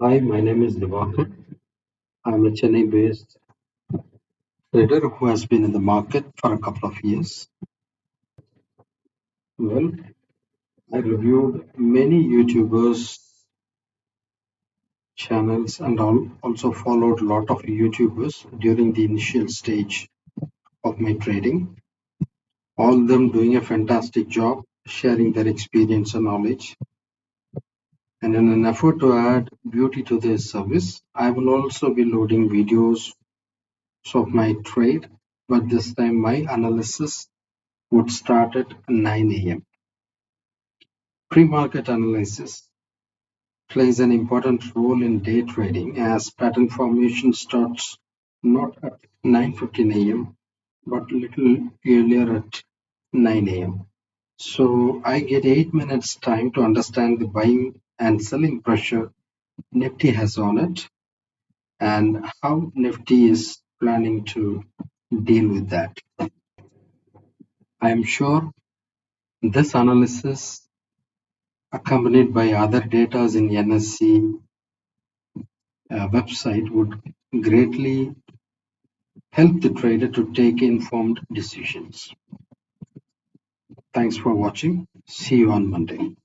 Hi, my name is Diwakar. I'm a Chennai-based trader who has been in the market for a couple of years. Well, I reviewed many YouTubers channels and also followed a lot of YouTubers during the initial stage of my trading. All of them doing a fantastic job sharing their experience and knowledge. And in an effort to add beauty to their service, I will also be loading videos of my trade, but this time my analysis would start at 9 a.m. Pre-market analysis plays an important role in day trading as pattern formation starts not at 9:15 a.m. but little earlier at 9 a.m. So I get 8 minutes time to understand the buying and selling pressure Nifty has on it and how Nifty is planning to deal with that. I am sure this analysis accompanied by other data in NSE website would greatly help the trader to take informed decisions. Thanks for watching. See you on Monday.